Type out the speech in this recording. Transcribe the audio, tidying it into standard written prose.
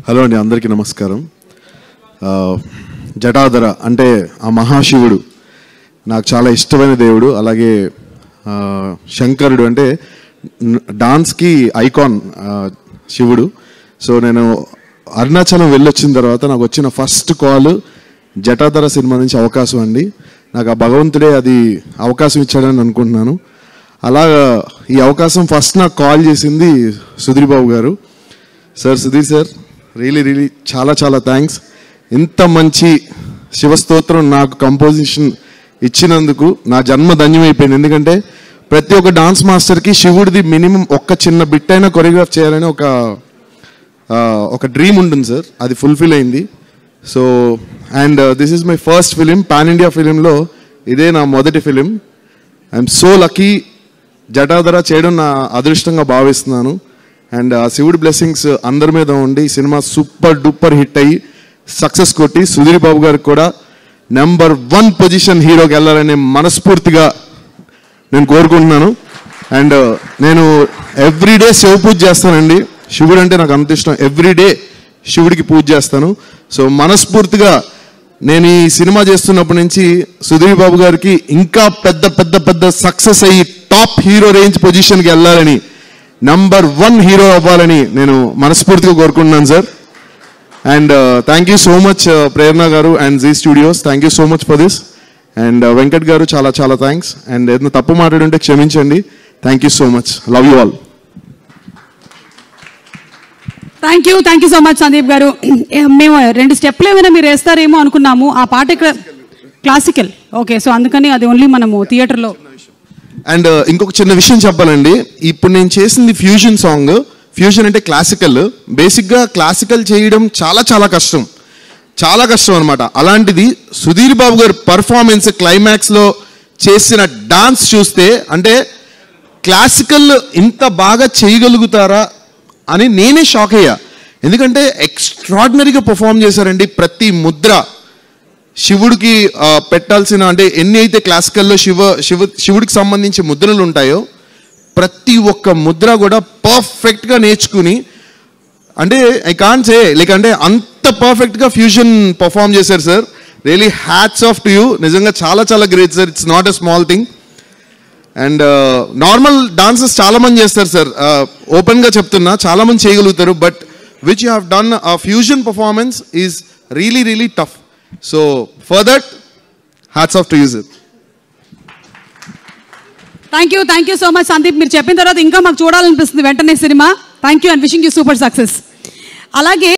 Hello అండి, అందరికీ నమస్కారం. జటాధర అంటే ఆ మహాశివుడు నాకు చాలా ఇష్టమైన దేవుడు. అలాగే శంకరుడు అంటే డాన్స్కి ఐకాన్ శివుడు. సో నేను అరుణాచలం వెళ్ళొచ్చిన తర్వాత నాకు వచ్చిన ఫస్ట్ కాల్ జటాధర సినిమా నుంచి అవకాశం అండి. నాకు ఆ భగవంతుడే అది అవకాశం ఇచ్చాడని అనుకుంటున్నాను. అలాగా ఈ అవకాశం ఫస్ట్ నాకు కాల్ చేసింది సుధీర్ బాబు గారు. సార్, సుధీర్ సార్, రియలీ చాలా చాలా థ్యాంక్స్. ఇంత మంచి శివస్తోత్రం నాకు కంపోజిషన్ ఇచ్చినందుకు నా జన్మ ధన్యమైపోయింది. ఎందుకంటే ప్రతి ఒక్క డాన్స్ మాస్టర్కి శివుడిది మినిమం ఒక్క చిన్న బిట్ అయినా కొరియోగ్రాఫ్ చేయాలని ఒక డ్రీమ్ ఉంటుంది సార్. అది ఫుల్ఫిల్ అయింది. So and this is my first film, pan India ఫిలింలో ఇదే నా మొదటి film. I'm so lucky. Jatadhara చేయడం నా అదృష్టంగా భావిస్తున్నాను. అండ్ ఆ శివుడి బ్లెస్సింగ్స్ అందరి మీద ఉండి సినిమా సూపర్ డూపర్ హిట్ అయ్యి సక్సెస్ కొట్టి సుధీర్ బాబు గారికి కూడా నెంబర్ 1 పొజిషన్ హీరోకి వెళ్ళాలని మనస్ఫూర్తిగా నేను కోరుకుంటున్నాను. అండ్ నేను ఎవ్రీడే శివ పూజ చేస్తానండి. శివుడు అంటే నాకు అంత ఇష్టం. ఎవ్రీడే శివుడికి పూజ చేస్తాను. సో మనస్ఫూర్తిగా నేను ఈ సినిమా చేస్తున్నప్పటి నుంచి సుధీర్ బాబు గారికి ఇంకా పెద్ద పెద్ద పెద్ద సక్సెస్ అయ్యి టాప్ హీరో రేంజ్ పొజిషన్కి వెళ్ళాలని, నెంబర్ 1 హీరో అవ్వాలని నేను మనస్ఫూర్తిగా కోరుకుంటున్నాను sir. And thank you so much Prerana garu and Zee Studios, thank you so much for this. And Venkat garu చాలా చాలా థ్యాంక్స్. అండ్ ఏదైనా తప్పు మాట్లాడుంటే క్షమించండి. Thank you so much. Love you all. Thank you so much Sandeep garu. మేము 2 స్టెప్లు ఏమైనా మీరు వేస్తారేమో అనుకున్నాము. ఆ పాట క్లాసికల్. ఓకే, సో అందుకని అది ఓన్లీ మనము థియేటర్లో. అండ్ ఇంకొక చిన్న విషయం చెప్పాలండి. ఇప్పుడు నేను చేసింది ఫ్యూజన్ సాంగ్. ఫ్యూజన్ అంటే క్లాసికల్. బేసిక్గా క్లాసికల్ చేయడం చాలా చాలా కష్టం, చాలా కష్టం అనమాట. అలాంటిది సుధీర్ బాబు గారు పర్ఫార్మెన్స్ క్లైమాక్స్లో చేసిన డాన్స్ చూస్తే అంటే క్లాసికల్ ఇంత బాగా చేయగలుగుతారా అని నేనే షాక్ అయ్యా. ఎందుకంటే ఎక్స్ట్రాడినరీగా పర్ఫామ్ చేశారండి. ప్రతి ముద్ర శివుడికి పెట్టాల్సిన అంటే ఎన్ని అయితే క్లాసికల్లో శివుడికి సంబంధించి ముద్రలు ఉంటాయో ప్రతి ఒక్క ముద్ర కూడా పర్ఫెక్ట్గా నేర్చుకుని, అంటే ఐ కాంట్ సే లైక్ అంటే అంత పర్ఫెక్ట్గా ఫ్యూజన్ పర్ఫామ్ చేశారు sir. Really hats off to you. నిజంగా చాలా చాలా great sir. It's not a small thing. And normal dances చాలామంది చేస్తారు సార్, ఓపెన్గా చెప్తున్నా, చాలామంది చేయగలుగుతారు. But which you have done a fusion performance is really tough. So for that hats off to you sir. Thank you so much Sandeep. మీరు చెప్పిన తర్వాత ఇంకా మాకు చూడాలనిపిస్తుంది వెంటనే cinema. Thank you and wishing you super success. అలాగే